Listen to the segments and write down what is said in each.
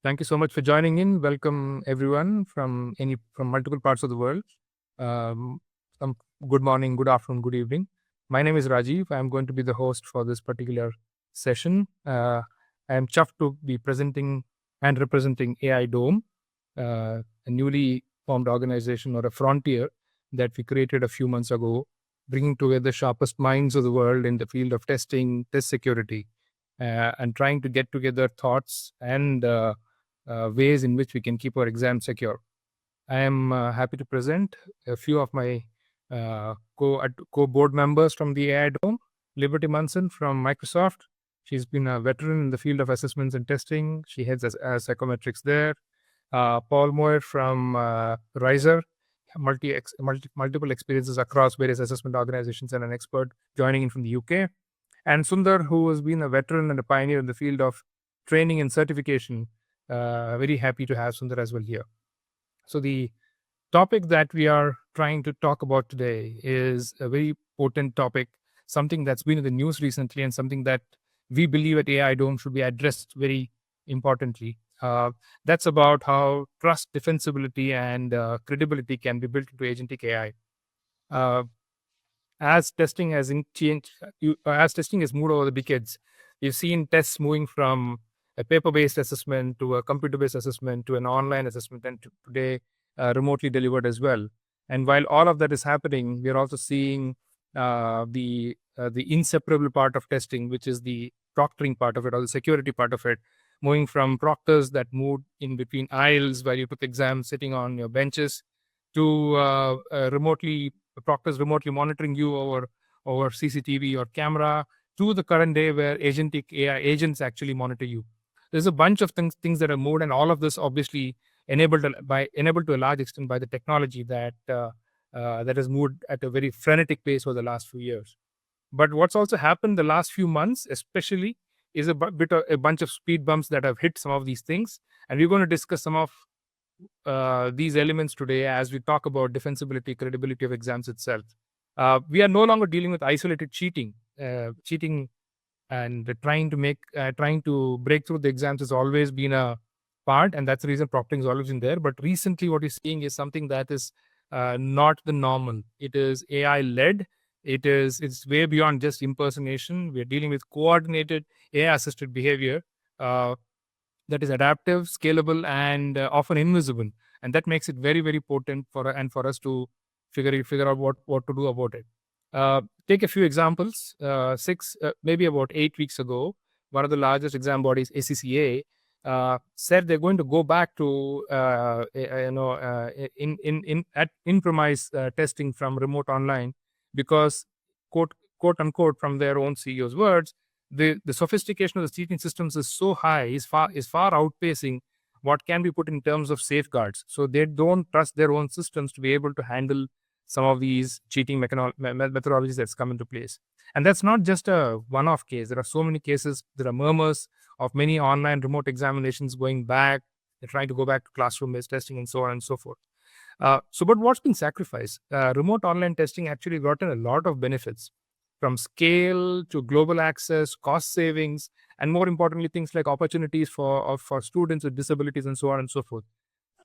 Thank you so much for joining in. Welcome everyone from multiple parts of the world. Some good morning, good afternoon, good evening. My name is Rajiv. I'm going to be the host for this particular session. I am chuffed to be presenting and representing AI Dome, a newly formed organization or a frontier that we created a few months ago, bringing together the sharpest minds of the world in the field of testing, test security, and trying to get together thoughts and ways in which we can keep our exam secure. I am happy to present a few of my co-board members from the AI Dome. Liberty Munson from Microsoft. She's been a veteran in the field of assessments and testing. She heads as psychometrics there. Paul Moyer from Riser, multiple experiences across various assessment organizations and an expert joining in from the UK. And Sundar, who has been a veteran and a pioneer in the field of training and certification. Very happy to have Sundar as well here. So the topic that we are trying to talk about today is a very potent topic, something that's been in the news recently and something that we believe at AI Dome should be addressed very importantly. That's about how trust, defensibility, and credibility can be built into agentic AI. As testing has as testing has moved over the decades, you've seen tests moving from a paper-based assessment to a computer-based assessment to an online assessment, and today remotely delivered as well. And while all of that is happening, we're also seeing the inseparable part of testing, which is the proctoring part of it or the security part of it, moving from proctors that moved in between aisles where you took exams sitting on your benches to proctors remotely monitoring you over CCTV or camera, to the current day where agentic AI agents actually monitor you. There's a bunch of things that are moved, and all of this obviously enabled to a large extent by the technology that has moved at a very frenetic pace over the last few years. But what's also happened the last few months, especially, is a bunch of speed bumps that have hit some of these things, and we're going to discuss some of these elements today as we talk about defensibility, credibility of exams itself. We are no longer dealing with isolated cheating. Cheating and trying to break through the exams has always been a part, and that's the reason proctoring is always in there. But recently, what you're seeing is something that is not the normal. It is AI led. It's way beyond just impersonation. We're dealing with coordinated AI assisted behavior. That is adaptive, scalable, and often invisible, and that makes it very, very potent for us to figure out what to do about it. Take a few examples. Maybe about 8 weeks ago, one of the largest exam bodies, ACCA, said they're going to go back to in-premise testing from remote online because quote unquote from their own CEO's words, the sophistication of the cheating systems is so high, is far outpacing what can be put in terms of safeguards. So they don't trust their own systems to be able to handle some of these cheating methodologies that's come into place. And that's not just a one-off case. There are so many cases. There are murmurs of many online remote examinations going back. They're trying to go back to classroom-based testing and so on and so forth. But what's been sacrificed? Remote online testing actually gotten a lot of benefits, from scale to global access, cost savings, and more importantly, things like opportunities for students with disabilities and so on and so forth.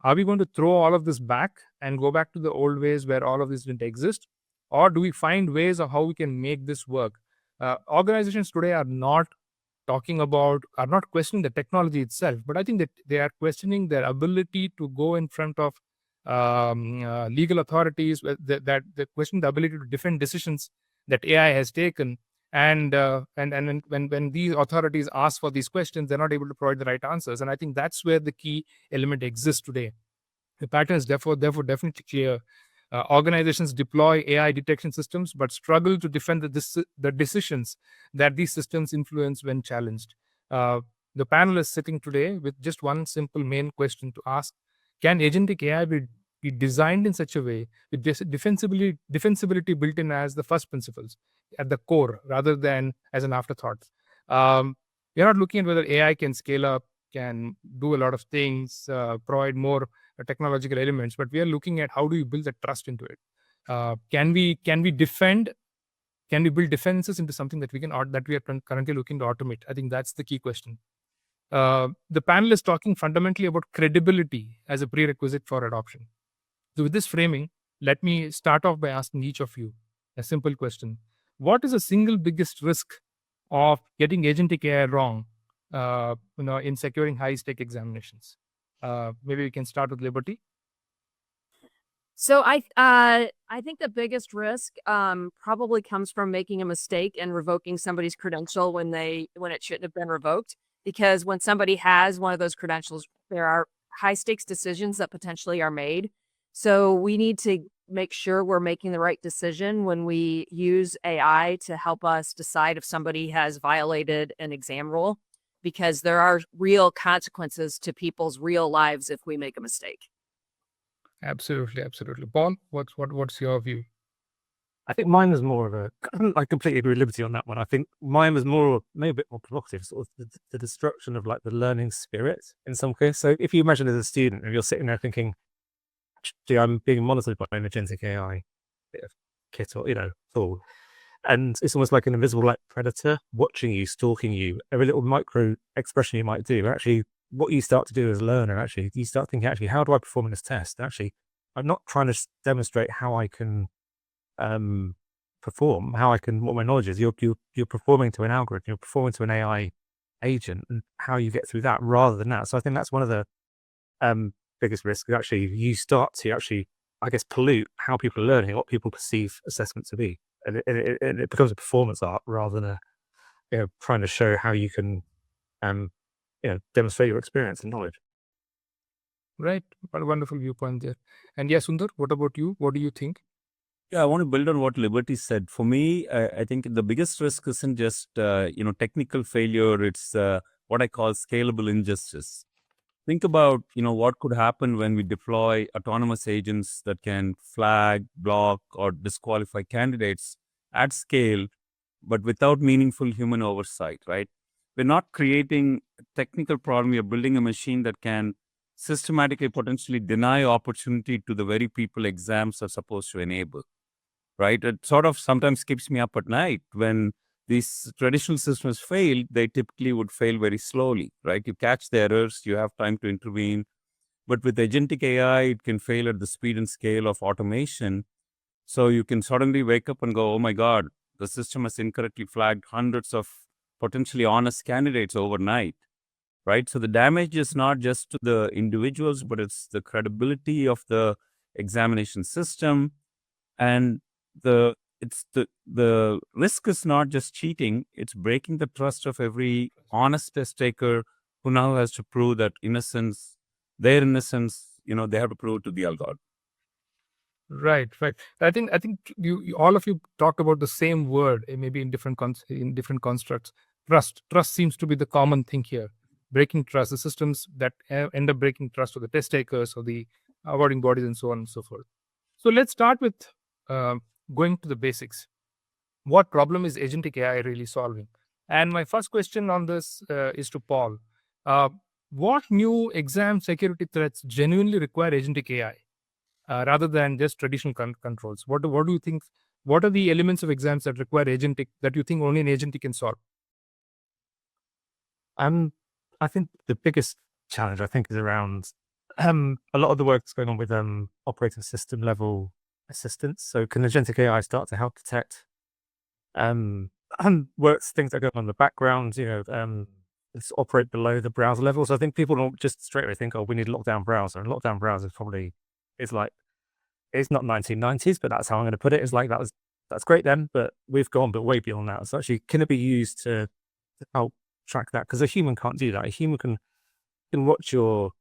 Are we going to throw all of this back and go back to the old ways where all of this didn't exist? Or do we find ways of how we can make this work? Organizations today are not questioning the technology itself, but I think that they are questioning their ability to go in front of legal authorities, that question the ability to defend decisions that AI has taken, and when these authorities ask for these questions, they're not able to provide the right answers. And I think that's where the key element exists today. The pattern is therefore definitely clear. Organizations deploy AI detection systems, but struggle to defend the decisions that these systems influence when challenged. The panel is sitting today with just one simple main question to ask: can agentic AI be designed in such a way with defensibility built in as the first principles at the core, rather than as an afterthought? We're not looking at whether AI can scale up, can do a lot of things, provide more technological elements, but we are looking at how do you build the trust into it. Can we defend? Can we build defenses into something that we are currently looking to automate? I think that's the key question. The panel is talking fundamentally about credibility as a prerequisite for adoption. So, with this framing, let me start off by asking each of you a simple question. What is the single biggest risk of getting agentic AI wrong, in securing high-stake examinations? Maybe we can start with Liberty. So I think the biggest risk probably comes from making a mistake and revoking somebody's credential when it shouldn't have been revoked. Because when somebody has one of those credentials, there are high stakes decisions that potentially are made. So we need to make sure we're making the right decision when we use AI to help us decide if somebody has violated an exam rule, because there are real consequences to people's real lives if we make a mistake. Absolutely, absolutely. Paul, what's your view? I think mine was more of a, I completely agree with Liberty on that one. I think mine was more, maybe a bit more provocative, sort of the destruction of like the learning spirit in some case. So if you imagine as a student, if you're sitting there thinking, actually, I'm being monitored by an agentic AI, bit of kit or, tool. And it's almost like an invisible like predator watching you, stalking you, every little micro expression you might do. Actually, what you start to do as a learner, actually, you start thinking, actually, how do I perform in this test? Actually, I'm not trying to demonstrate how I can perform, what my knowledge is. You're performing to an algorithm, you're performing to an AI agent, and how you get through that rather than that. So I think that's one of the biggest risks. Actually, you start to actually, I guess, pollute how people are learning, what people perceive assessment to be, and it becomes a performance art rather than trying to show how you can demonstrate your experience and knowledge. Right, what a wonderful viewpoint there. And yeah, Sundar, what about you? What do you think? Yeah, I want to build on what Liberty said. For me, I think the biggest risk isn't just technical failure. It's what I call scalable injustice. Think about what could happen when we deploy autonomous agents that can flag, block, or disqualify candidates at scale, but without meaningful human oversight. Right? We're not creating a technical problem. We're building a machine that can systematically, potentially deny opportunity to the very people exams are supposed to enable. Right? It sort of sometimes keeps me up at night when these traditional systems fail. They typically would fail very slowly, right? You catch the errors, you have time to intervene. But with agentic AI, it can fail at the speed and scale of automation. So you can suddenly wake up and go, oh my God, the system has incorrectly flagged hundreds of potentially honest candidates overnight, right? So the damage is not just to the individuals, but it's the credibility of the examination system. And the risk is not just cheating, it's breaking the trust of every honest test taker who now has to prove that their innocence, they have to prove to the algorithm. Right. I think you all of you talked about the same word, maybe in different constructs. Trust seems to be the common thing here. Breaking trust, the systems that end up breaking trust of the test takers or the awarding bodies and so on and so forth. So let's start with going to the basics. What problem is agentic AI really solving? And my first question on this is to Paul. What new exam security threats genuinely require agentic AI rather than just traditional controls? What do you think? What are the elements of exams that require agentic that you think only an agentic can solve? I think the biggest challenge is around a lot of the work that's going on with operating system level assistance. So can agentic AI start to help detect works, things that are going on in the background, let's operate below the browser level. So I think people don't just straight away think, oh, we need a lockdown browser. And lockdown browser is like, it's not 1990s, but that's how I'm going to put it. It's like, that's great then, but we've gone but way beyond that. So actually, can it be used to help track that? Because a human can't do that. A human can watch your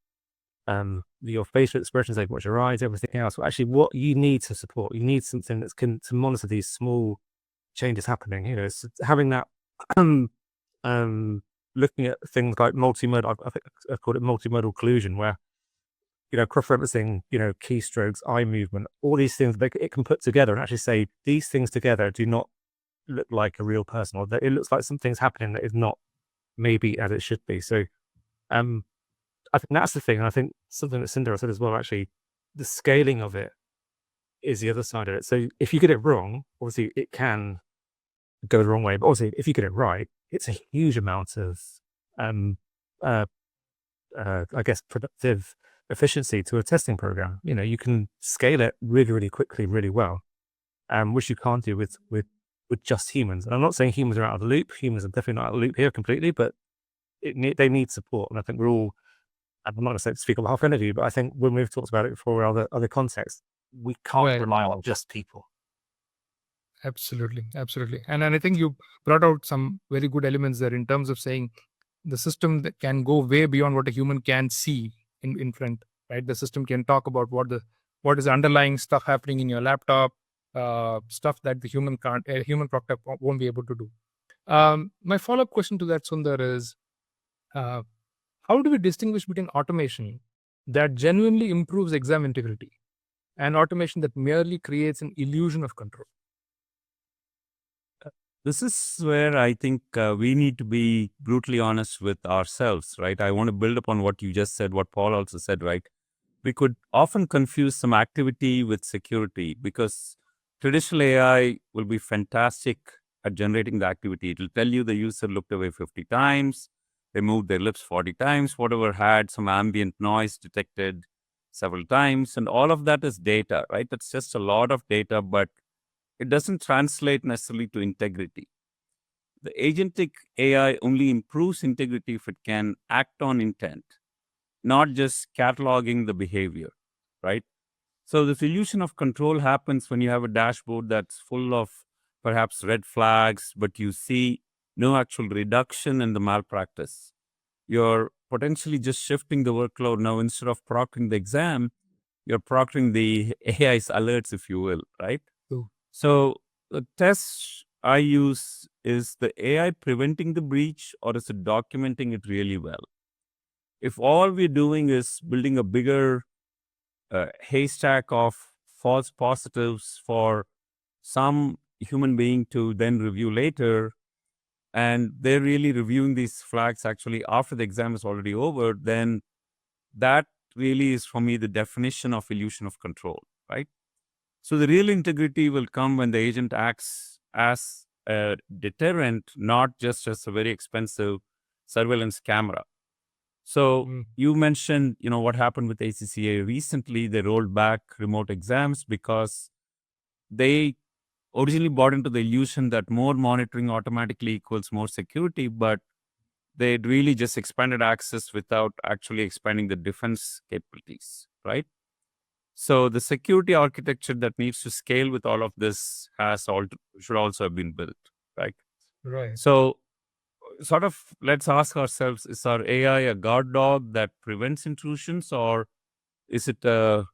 facial expressions, they can watch your eyes, everything else. But actually, what you need to support, you need something that can to monitor these small changes happening. So having that, looking at things like multimodal. I think I called it multimodal collusion, where cross-referencing, keystrokes, eye movement, all these things it can put together and actually say these things together do not look like a real person, or that it looks like something's happening that is not maybe as it should be. So, I think that's the thing. And I think something that Cinder said as well, actually, the scaling of it is the other side of it. So if you get it wrong, obviously it can go the wrong way. But obviously, if you get it right, it's a huge amount of I guess, productive efficiency to a testing program. You can scale it really, really quickly, really well, which you can't do with just humans. And I'm not saying humans are out of the loop. Humans are definitely not out of the loop here completely, but they need support. And I think we're all, I'm not going to speak on behalf of energy, but I think when we've talked about it before in other contexts, we can't Right. rely on just people. Absolutely. And I think you brought out some very good elements there in terms of saying the system that can go way beyond what a human can see in front, right? The system can talk about what is underlying stuff happening in your laptop, stuff that the human can't, a human proctor won't be able to do. My follow-up question to that, Sundar, is how do we distinguish between automation that genuinely improves exam integrity and automation that merely creates an illusion of control? This is where I think we need to be brutally honest with ourselves, right? I want to build upon what you just said, what Paul also said, right? We could often confuse some activity with security because traditional AI will be fantastic at generating the activity. It will tell you the user looked away 50 times, they moved their lips 40 times, whatever had some ambient noise detected several times, and all of that is data, right? That's just a lot of data, but it doesn't translate necessarily to integrity. The agentic AI only improves integrity if it can act on intent, not just cataloging the behavior, right? So this illusion of control happens when you have a dashboard that's full of perhaps red flags, but you see no actual reduction in the malpractice. You're potentially just shifting the workload now. Instead of proctoring the exam, you're proctoring the AI's alerts, if you will, right? True. So the test I use is the AI preventing the breach, or is it documenting it really well? If all we're doing is building a bigger haystack of false positives for some human being to then review later, and they're really reviewing these flags actually after the exam is already over, then that really is for me the definition of illusion of control, right? So the real integrity will come when the agent acts as a deterrent, not just as a very expensive surveillance camera. So you mentioned, what happened with ACCA recently. They rolled back remote exams because they originally bought into the illusion that more monitoring automatically equals more security, but they really just expanded access without actually expanding the defense capabilities, right? So the security architecture that needs to scale with all of this should also have been built, right? Right. So sort of let's ask ourselves, is our AI a guard dog that prevents intrusions, or is it a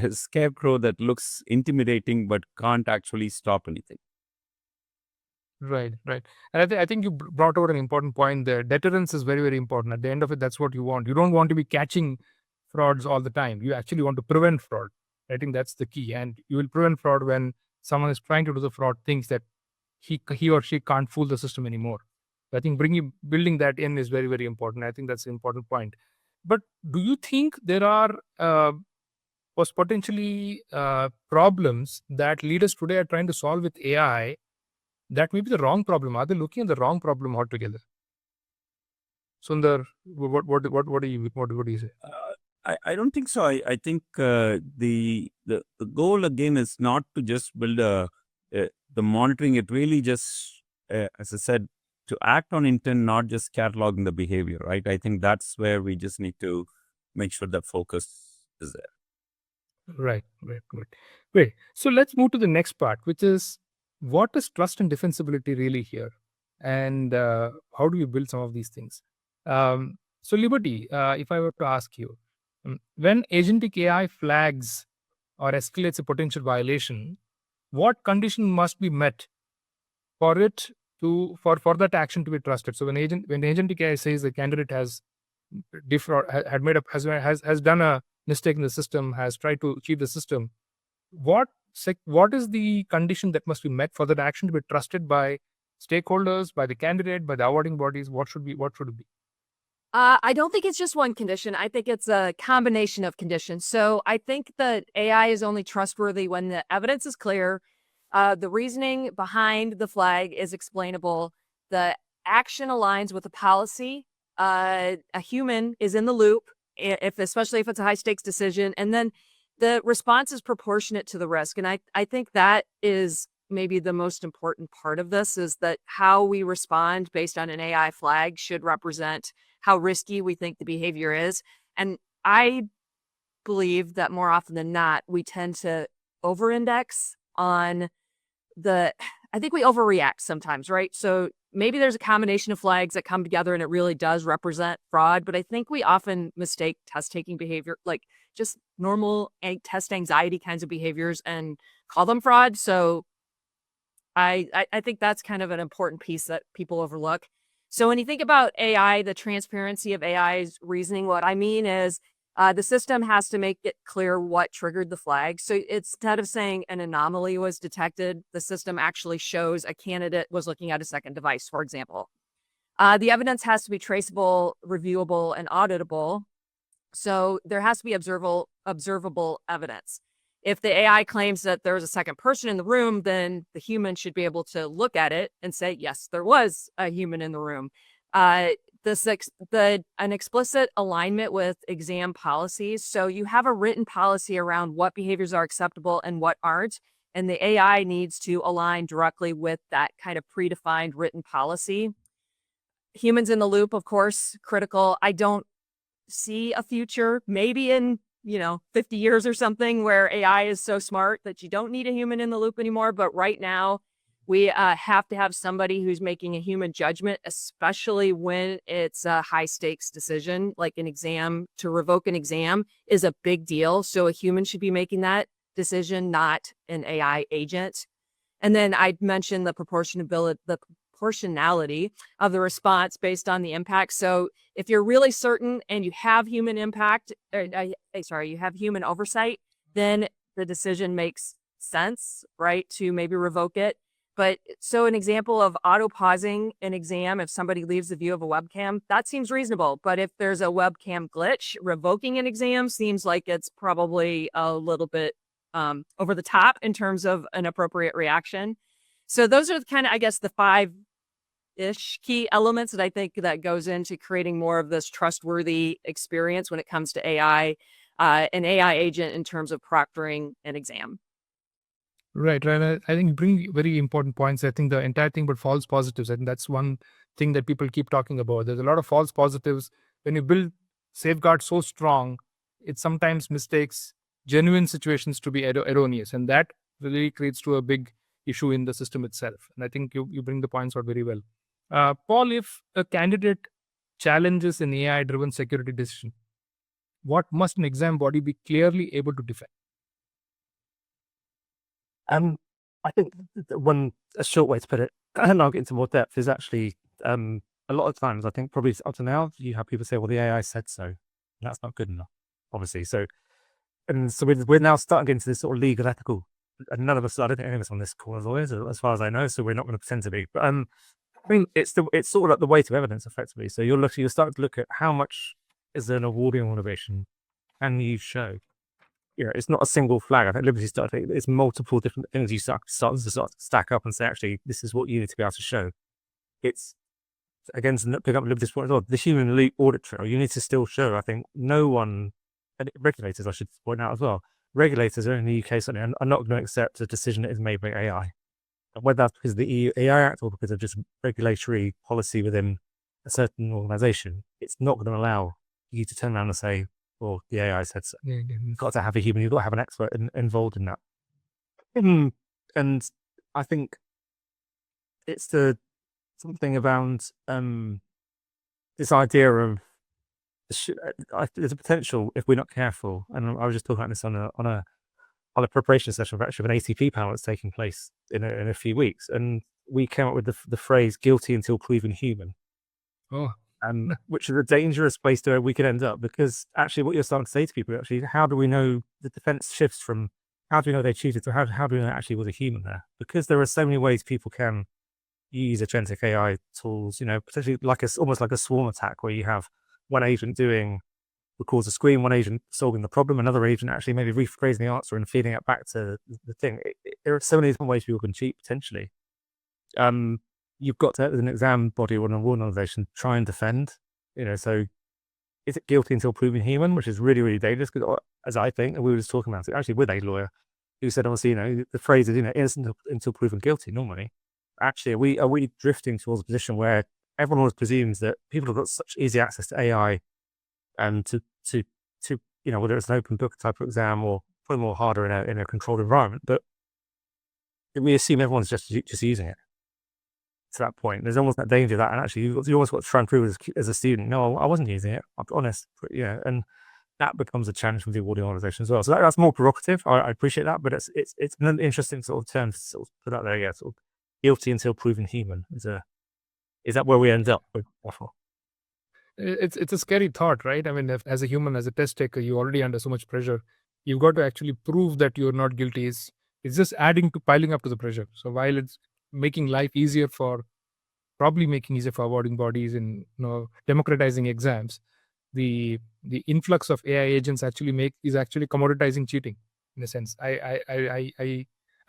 scarecrow that looks intimidating but can't actually stop anything? Right. And I think you brought out an important point there. Deterrence is very, very important. At the end of it, that's what you want. You don't want to be catching frauds all the time. You actually want to prevent fraud. I think that's the key. And you will prevent fraud when someone is trying to do the fraud, thinks that he or she can't fool the system anymore. I think building that in is very, very important. I think that's an important point. But do you think there are potentially problems that leaders today are trying to solve with AI that may be the wrong problem? Are they looking at the wrong problem altogether? Sundar, what do you say? I don't think so. I think the goal again is not to just build the monitoring. It really just, as I said, to act on intent, not just cataloging the behavior, right? I think that's where we just need to make sure that focus is there. Right. Great. So let's move to the next part, which is what is trust and defensibility really here, and how do you build some of these things? So Liberty, if I were to ask you, when agentic AI flags or escalates a potential violation, what condition must be met for it to for that action to be trusted? So when agentic AI says the candidate has had made up has done a mistake in the system, has tried to cheat the system, what is the condition that must be met for that action to be trusted by stakeholders, by the candidate, by the awarding bodies? What should it be? I don't think it's just one condition. I think it's a combination of conditions. So I think that AI is only trustworthy when the evidence is clear, the reasoning behind the flag is explainable, the action aligns with the policy, a human is in the loop, especially if it's a high stakes decision, and then the response is proportionate to the risk. And I think that is maybe the most important part of this, is that how we respond based on an AI flag should represent how risky we think the behavior is. And I believe that more often than not, we tend to over-index on I think we overreact sometimes, right? So maybe there's a combination of flags that come together and it really does represent fraud, but I think we often mistake test taking behavior, like just normal test anxiety kinds of behaviors, and call them fraud. So I think that's kind of an important piece that people overlook. So when you think about AI, the transparency of AI's reasoning, what I mean is the system has to make it clear what triggered the flag. So instead of saying an anomaly was detected, the system actually shows a candidate was looking at a second device, for example. The evidence has to be traceable, reviewable, and auditable. So there has to be observable evidence. If the AI claims that there was a second person in the room, then the human should be able to look at it and say, yes, there was a human in the room. An explicit alignment with exam policies. So you have a written policy around what behaviors are acceptable and what aren't. And the AI needs to align directly with that kind of predefined written policy. Humans in the loop, of course, critical. I don't see a future, maybe in 50 years or something, where AI is so smart that you don't need a human in the loop anymore. But right now, we have to have somebody who's making a human judgment, especially when it's a high stakes decision, like an exam. To revoke an exam is a big deal. So a human should be making that decision, not an AI agent. And then I mentioned the proportionality of the response based on the impact. So if you're really certain and you have human impact, you have human oversight, then the decision makes sense, right, to maybe revoke it. But so an example of auto pausing an exam, if somebody leaves the view of a webcam, that seems reasonable. But if there's a webcam glitch, revoking an exam seems like it's probably a little bit over the top in terms of an appropriate reaction. So those are kind of, I guess, the 5-ish key elements that I think that goes into creating more of this trustworthy experience when it comes to AI, an AI agent in terms of proctoring an exam. Right. I think you bring very important points. I think the entire thing about false positives, I think that's one thing that people keep talking about. There's a lot of false positives. When you build safeguards so strong, it sometimes mistakes genuine situations to be erroneous. And that really creates to a big issue in the system itself. And I think you bring the points out very well. Paul, if a candidate challenges an AI-driven security decision, what must an exam body be clearly able to defend? I think a short way to put it, and I'll get into more depth, is actually a lot of times, I think probably up to now, you have people say, well, the AI said so. And that's not good enough, obviously. So we're now starting to get into this sort of legal ethical, and none of us, I don't think any of us on this call are lawyers, as far as I know, so we're not going to pretend to be. But I mean, it's sort of like the weight of evidence, effectively. So you're starting to look at how much is there an awarding organization can you show. It's not a single flag. I think Liberty started. It's multiple different things you start to stack up and say, actually, this is what you need to be able to show. It's again to pick up Liberty's point as well. The human elite audit trail. You need to still show. I think no one, and regulators, I should point out as well. Regulators are in the UK certainly are not going to accept a decision that is made by AI, and whether that's because of the EU AI Act or because of just regulatory policy within a certain organisation. It's not going to allow you to turn around and say, well, the AI said so. You've got to have a human, you've got to have an expert involved in that. And I think it's something around this idea of there's a potential, if we're not careful, and I was just talking about this on a preparation session of actually an ATP panel that's taking place in a few weeks, and we came up with the phrase "guilty until proven human." Oh. Which is a dangerous place to where we could end up, because actually what you're starting to say to people, actually, how do we know the defense shifts from how do we know they cheated to how do we know it actually was a human there? Because there are so many ways people can use agentic AI tools, potentially almost like a swarm attack, where you have one agent records a screen, one agent solving the problem, another agent actually maybe rephrasing the answer and feeding it back to the thing. There are so many different ways people can cheat potentially. You've got to, as an exam body or an award organization, try and defend So is it guilty until proven human, which is really, really dangerous? Because as I think, and we were just talking about it actually with a lawyer who said, obviously, the phrase is, innocent until proven guilty normally. Actually, are we drifting towards a position where everyone always presumes that people have got such easy access to AI and to whether it's an open book type of exam or probably more harder in a controlled environment, but we assume everyone's just using it to that point. There's almost that danger that, and actually you almost got to try and prove as a student, no, I wasn't using it, I'll be honest. But and that becomes a challenge for the awarding organization as well. So that's more provocative. I appreciate that, but it's an interesting sort of term to sort of put out there. Yeah, sort of guilty until proven human is that where we end up with waffle? It's a scary thought, right? I mean, as a human, as a test taker, you're already under so much pressure. You've got to actually prove that you're not guilty. It's just piling up to the pressure. So while it's making life easier probably making easier for awarding bodies and democratizing exams, the influx of AI agents is actually commoditizing cheating in a sense. I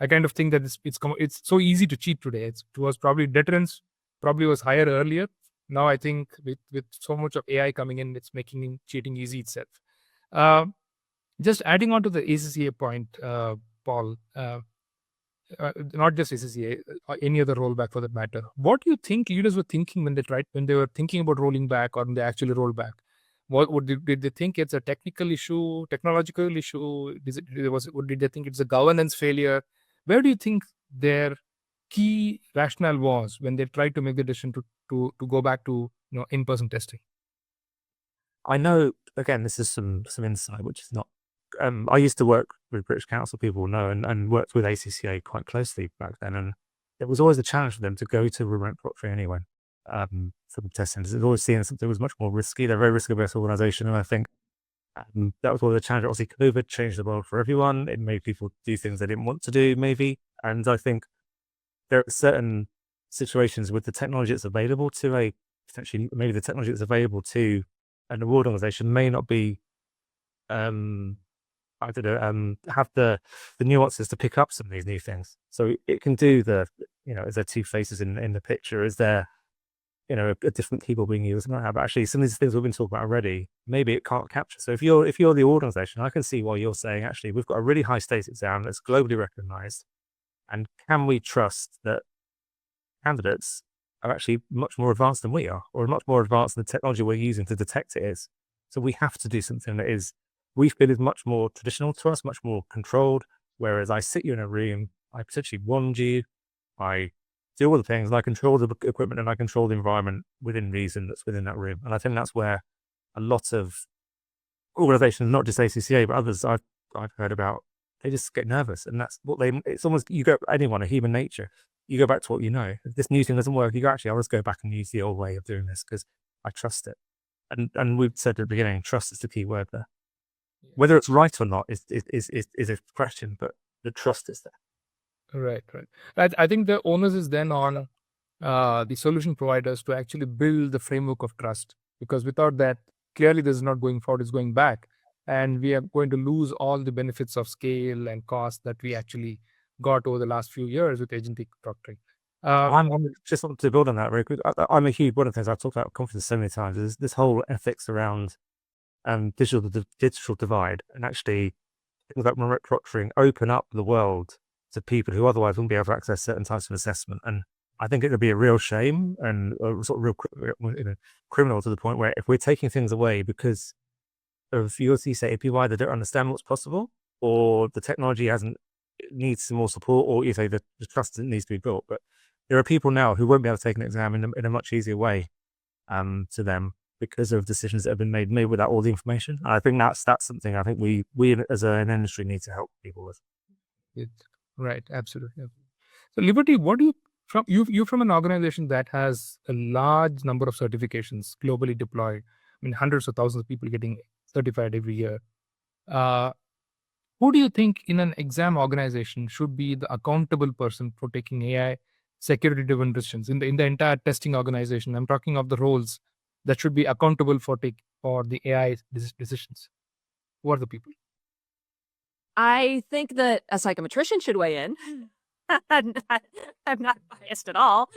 kind of think that it's so easy to cheat today. It was probably deterrence probably was higher earlier. Now I think with so much of AI coming in, it's making cheating easy itself. Just adding on to the ACCA point, Paul, not just ACCA, any other rollback for that matter. What do you think leaders were thinking when they were thinking about rolling back, or when they actually roll back? Did they think it's a technological issue? Did they think it's a governance failure? Where do you think their key rationale was when they tried to make the decision to go back to in-person testing? I know, again, this is some insight, which is not. I used to work with British Council, people know, and worked with ACCA quite closely back then, and it was always a challenge for them to go to remote proctoring anyway. For the test centers, it always seen something was much more risky. They're a very risk-averse organisation, and I think that was one of the challenges. Obviously, COVID changed the world for everyone. It made people do things they didn't want to do, maybe, and I think there are certain situations with the technology that's available to potentially maybe the technology that's available to an award organisation may not be have the nuances to pick up some of these new things. So it can do is there two faces in the picture? Is there, a different keyboard being used? But actually, some of these things we've been talking about already, maybe it can't capture. So if you're the organization, I can see why you're saying, actually, we've got a really high stakes exam that's globally recognized. And can we trust that candidates are actually much more advanced than we are, or much more advanced than the technology we're using to detect it is? So we have to do something that we feel is much more traditional to us, much more controlled. Whereas I sit you in a room, I potentially wand you, I do all the things, and I control the equipment and I control the environment within reason that's within that room. And I think that's where a lot of organizations, not just ACCA, but others I've heard about, they just get nervous. And that's it's almost, anyone, a human nature, you go back to what you know. If this new thing doesn't work, you go, actually, I'll just go back and use the old way of doing this because I trust it. And we've said at the beginning, trust is the key word there. Whether it's right or not is a question, but the trust is there. Right. I think the onus is then on the solution providers to actually build the framework of trust, because without that, clearly this is not going forward, it's going back, and we are going to lose all the benefits of scale and cost that we actually got over the last few years with agentic proctoring. I'm just want to build on that very quick. I'm a huge, one of the things I've talked about confidence so many times is this whole ethics around digital divide, and actually things like remote proctoring open up the world to people who otherwise wouldn't be able to access certain types of assessment. And I think it would be a real shame and sort of real criminal to the point where if we're taking things away because of you say people either don't understand what's possible, or the technology needs some more support, or you say the trust needs to be built. But there are people now who won't be able to take an exam in a much easier way to them because of decisions that have been made without all the information. And I think that's something I think we as an industry need to help people with. Right, absolutely. So Liberty, what do you're from an organization that has a large number of certifications globally deployed. I mean, hundreds of thousands of people getting certified every year. Who do you think in an exam organization should be the accountable person for taking AI security-driven decisions in the entire testing organization? I'm talking of the roles that should be accountable for the AI decisions. Who are the people? I think that a psychometrician should weigh in. I'm not biased at all,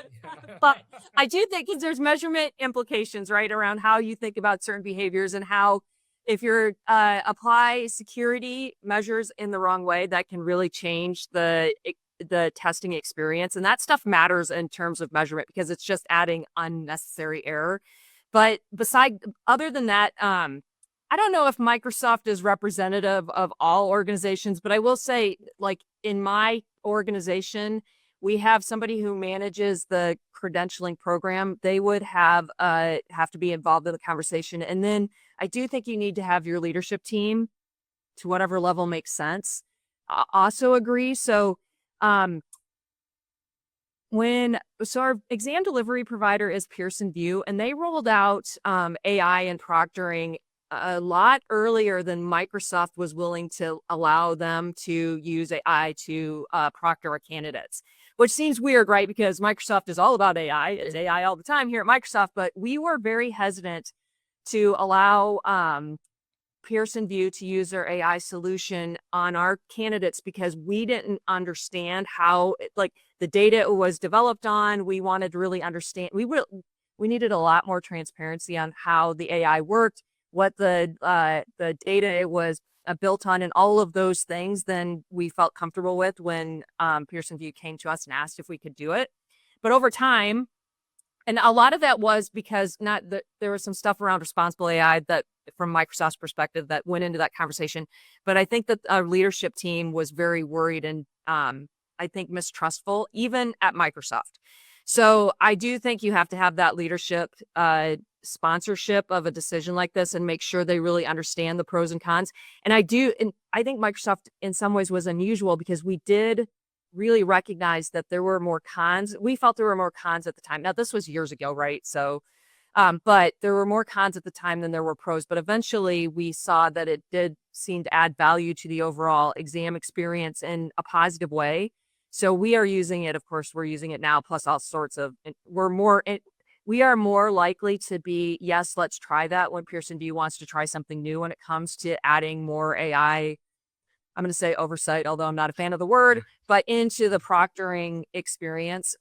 but I do think 'cause there's measurement implications, right, around how you think about certain behaviors and how if you're apply security measures in the wrong way, that can really change the testing experience. And that stuff matters in terms of measurement because it's just adding unnecessary error. But other than that, I don't know if Microsoft is representative of all organizations, but I will say, like in my organization, we have somebody who manages the credentialing program. They would have to be involved in the conversation. And then I do think you need to have your leadership team to whatever level makes sense. Also agree. So um, our exam delivery provider is Pearson VUE, and they rolled out AI and proctoring a lot earlier than Microsoft was willing to allow them to use AI to proctor our candidates, which seems weird, right? Because Microsoft is all about AI. It's AI all the time here at Microsoft, but we were very hesitant to allow Pearson VUE to use their AI solution on our candidates because we didn't understand how the data it was developed on. We wanted to really understand. We needed a lot more transparency on how the AI worked, what the data it was built on, and all of those things than we felt comfortable with when Pearson VUE came to us and asked if we could do it. But over time, and a lot of that was because there was some stuff around responsible AI that from Microsoft's perspective that went into that conversation. But I think that our leadership team was very worried and I think mistrustful, even at Microsoft. So I do think you have to have that leadership sponsorship of a decision like this and make sure they really understand the pros and cons. And I think Microsoft in some ways was unusual because we did really recognize that there were more cons. We felt there were more cons at the time. Now, this was years ago, right? So, but there were more cons at the time than there were pros. But eventually we saw that it did seem to add value to the overall exam experience in a positive way. So we are using it. Of course, we're using it now, plus all sorts of, we are more likely to be, yes, let's try that when Pearson VUE wants to try something new when it comes to adding more AI. I'm going to say oversight, although I'm not a fan of the word, but into the proctoring experience,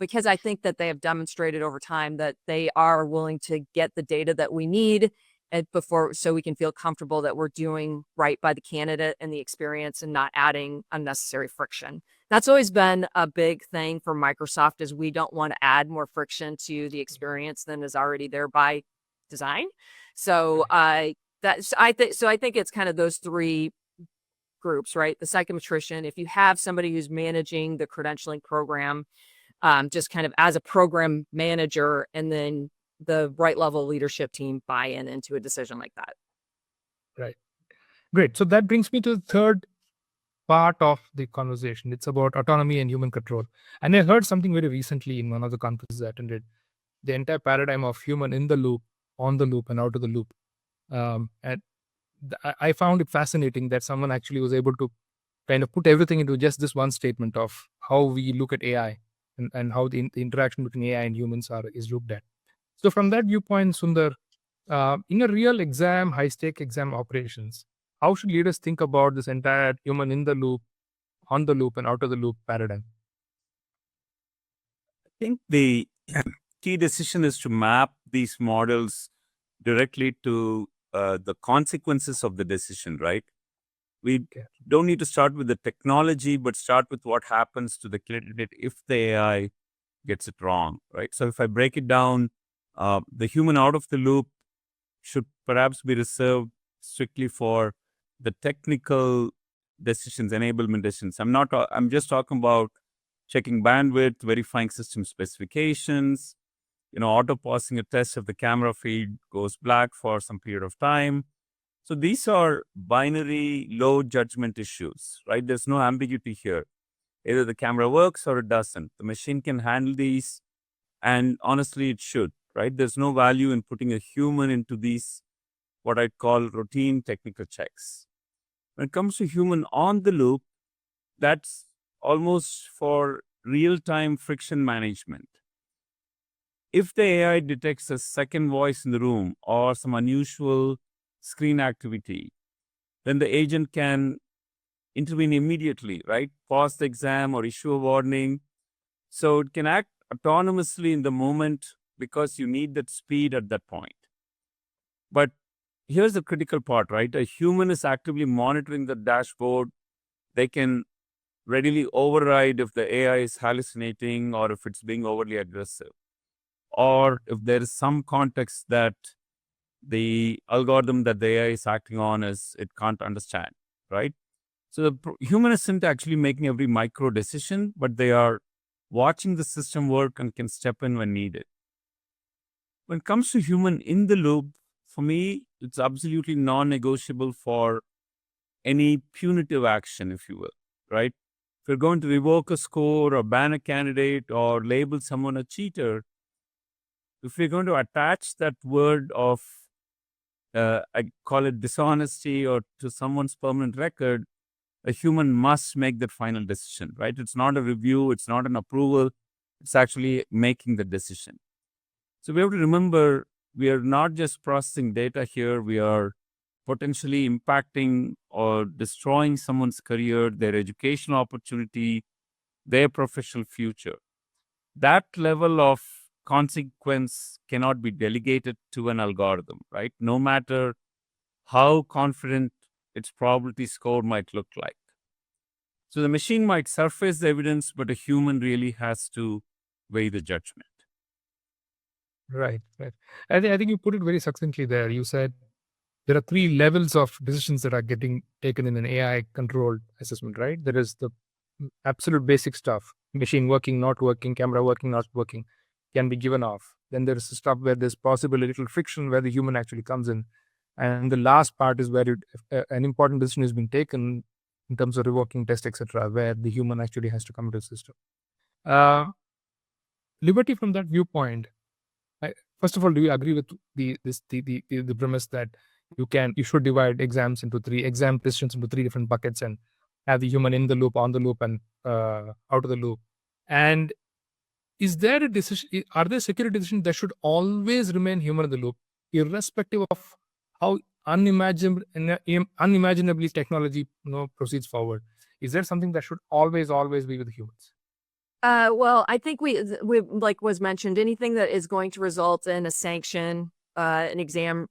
because I think that they have demonstrated over time that they are willing to get the data that we need so we can feel comfortable that we're doing right by the candidate and the experience and not adding unnecessary friction. That's always been a big thing for Microsoft is we don't want to add more friction to the experience than is already there by design. So I think it's kind of those three groups, right? The psychometrician, if you have somebody who's managing the credentialing program, just kind of as a program manager, and then the right level leadership team buy into a decision like that. Right. Great. So that brings me to the third part of the conversation. It's about autonomy and human control. And I heard something very recently in one of the conferences I attended, the entire paradigm of human in the loop, on the loop, and out of the loop. And I found it fascinating that someone actually was able to kind of put everything into just this one statement of how we look at AI and how the interaction between AI and humans is looked at. So from that viewpoint, Sundar, in a real exam, high-stake exam operations, how should leaders think about this entire human in the loop, on the loop, and out of the loop paradigm? I think the key decision is to map these models directly to the consequences of the decision, right? We don't need to start with the technology, but start with what happens to the candidate if the AI gets it wrong, right? So if I break it down, the human out of the loop should perhaps be reserved strictly for the technical decisions, enablement decisions. I'm just talking about checking bandwidth, verifying system specifications, auto pausing a test if the camera feed goes black for some period of time. So these are binary low judgment issues, right? There's no ambiguity here. Either the camera works or it doesn't. The machine can handle these, and honestly, it should, right? There's no value in putting a human into these, what I'd call routine technical checks. When it comes to human on the loop, that's almost for real-time friction management. If the AI detects a second voice in the room or some unusual screen activity, then the agent can intervene immediately, right? Pause the exam or issue a warning. So it can act autonomously in the moment because you need that speed at that point. But here's the critical part, right? A human is actively monitoring the dashboard. They can readily override if the AI is hallucinating or if it's being overly aggressive, or if there is some context that the algorithm that the AI is acting on is it can't understand, right? So the human isn't actually making every micro decision, but they are watching the system work and can step in when needed. When it comes to human in the loop, for me, it's absolutely non-negotiable for any punitive action, if you will, right? If you're going to revoke a score or ban a candidate or label someone a cheater, if we're going to attach that word of, I call it dishonesty, or to someone's permanent record, a human must make that final decision, right? It's not a review, it's not an approval, it's actually making the decision. So we have to remember, we are not just processing data here, we are potentially impacting or destroying someone's career, their educational opportunity, their professional future. That level of consequence cannot be delegated to an algorithm, right? No matter how confident its probability score might look like. So the machine might surface the evidence, but a human really has to weigh the judgment. Right. I think you put it very succinctly there. You said there are 3 levels of decisions that are getting taken in an AI controlled assessment, right? There is the absolute basic stuff, machine working, not working, camera working, not working, can be given off. Then there's the stuff where there's possibly a little friction where the human actually comes in. And the last part is where an important decision is being taken in terms of revoking test, etc., where the human actually has to come into the system. Liberty from that viewpoint, first of all, do you agree with the premise that you should divide exam decisions into 3 different buckets and have the human in the loop, on the loop, and out of the loop? And is there a decision? Are there security decisions that should always remain human in the loop, irrespective of how unimaginably technology proceeds forward? Is there something that should always be with humans? Well, I think we like was mentioned, anything that is going to result in a sanction, an exam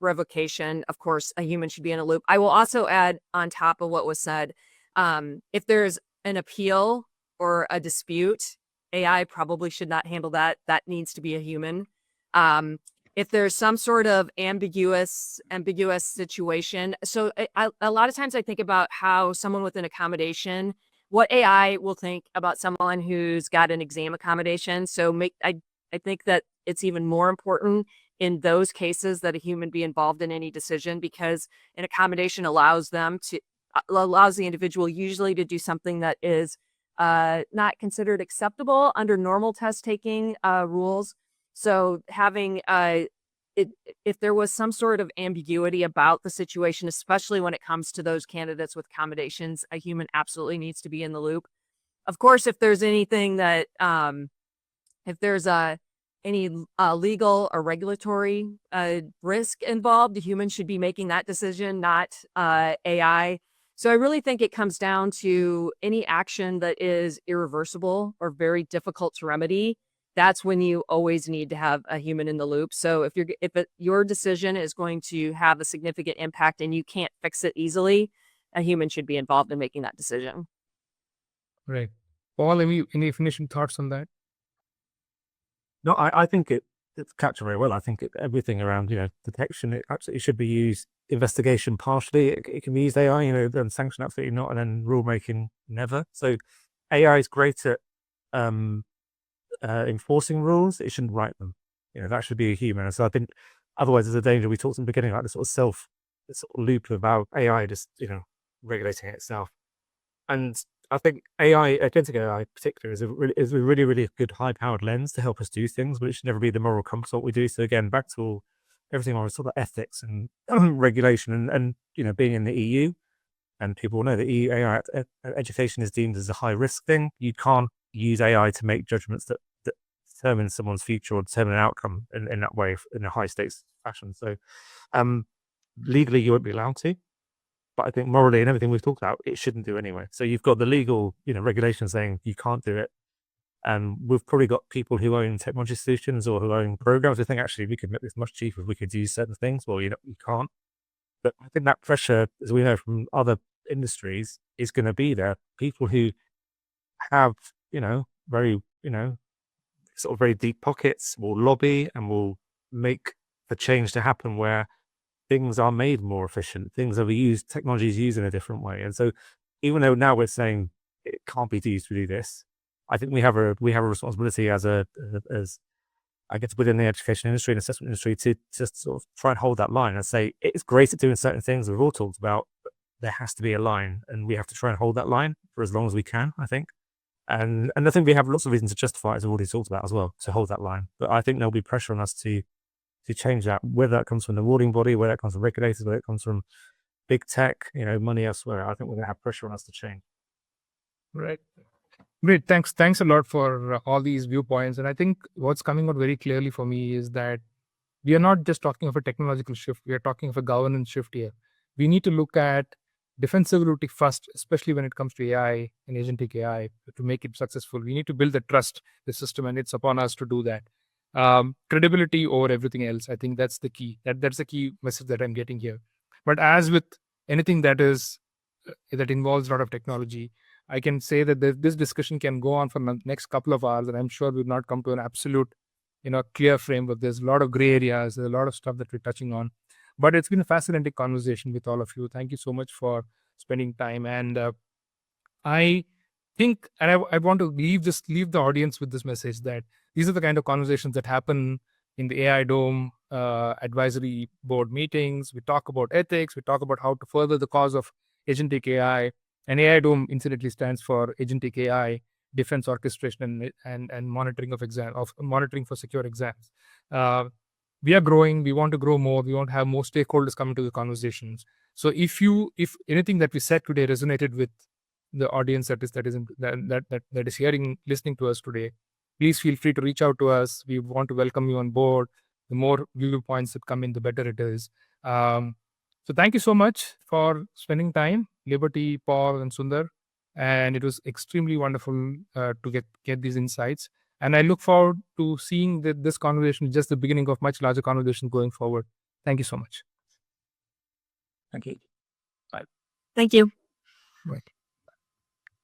revocation, of course, a human should be in a loop. I will also add on top of what was said, if there's an appeal or a dispute, AI probably should not handle that. That needs to be a human. If there's some sort of ambiguous situation, so a lot of times I think about how someone with an accommodation, what AI will think about someone who's got an exam accommodation. So I think that it's even more important in those cases that a human be involved in any decision, because an accommodation allows the individual usually to do something that is not considered acceptable under normal test taking rules. So having if there was some sort of ambiguity about the situation, especially when it comes to those candidates with accommodations, a human absolutely needs to be in the loop. Of course, if there's anything that, if there's any legal or regulatory risk involved, the human should be making that decision, not AI. So I really think it comes down to any action that is irreversible or very difficult to remedy. That's when you always need to have a human in the loop. So if your decision is going to have a significant impact and you can't fix it easily, a human should be involved in making that decision. Right. Paul, any finishing thoughts on that? No, I think it's captured very well. I think everything around, detection, it absolutely should be used. Investigation partially, it can be used AI, then sanction absolutely not, and then rulemaking never. So AI is great at enforcing rules. It shouldn't write them. That should be a human. And so I think otherwise there's a danger. We talked in the beginning about the sort of loop about AI just, regulating itself. And I think agentic AI in particular is a really, really good high-powered lens to help us do things, but it should never be the moral compass of what we do. So again, back to everything on sort of ethics and regulation and being in the EU, and people know that EU AI education is deemed as a high-risk thing. You can't use AI to make judgments that determine someone's future or determine an outcome in that way, in a high-stakes fashion. So legally, you won't be allowed to. but I think morally and everything we've talked about, it shouldn't do anyway. So you've got the legal, regulations saying you can't do it. And we've probably got people who own technology solutions or who own programs who think, actually, we could make this much cheaper if we could use certain things. Well, you can't. But I think that pressure, as we know from other industries, is going to be there. People who have, very, sort of very deep pockets will lobby and will make the change to happen where things are made more efficient, things are used, technology is used in a different way. And so even though now we're saying it can't be used to do this, I think we have a responsibility as I guess within the education industry and assessment industry to just sort of try and hold that line and say it's great at doing certain things we've all talked about, but there has to be a line, and we have to try and hold that line for as long as we can, I think. And I think we have lots of reasons to justify it, as we've already talked about as well, to hold that line. But I think there'll be pressure on us to change that, whether that comes from the awarding body, whether that comes from regulators, whether it comes from big tech, money elsewhere. I think we're going to have pressure on us to change. Right. Great. Thanks a lot for all these viewpoints. And I think what's coming out very clearly for me is that we are not just talking of a technological shift. We are talking of a governance shift here. We need to look at defensibility first, especially when it comes to AI and agentic AI, to make it successful. We need to build the trust, the system, and it's upon us to do that. Credibility over everything else. I think that's the key. That's the key message that I'm getting here. But as with anything that involves a lot of technology, I can say that this discussion can go on for the next couple of hours, and I'm sure we'll not come to an absolute, clear framework. There's a lot of gray areas. There's a lot of stuff that we're touching on. But it's been a fascinating conversation with all of you. Thank you so much for spending time. And I think, and I want to leave the audience with this message that these are the kind of conversations that happen in the AI Dome advisory board meetings. We talk about ethics. We talk about how to further the cause of agentic AI. And AI Dome incidentally stands for Agentic AI Defense Orchestration and Monitoring monitoring for secure exams. We are growing. We want to grow more. We want to have more stakeholders coming to the conversations. So if anything that we said today resonated with the audience that is listening to us today, please feel free to reach out to us. We want to welcome you on board. The more viewpoints that come in, the better it is. So thank you so much for spending time, Liberty, Paul, and Sundar. And it was extremely wonderful to get these insights. And I look forward to seeing this conversation, just the beginning of much larger conversation going forward. Thank you so much. Thank you. Bye. Thank you. Right.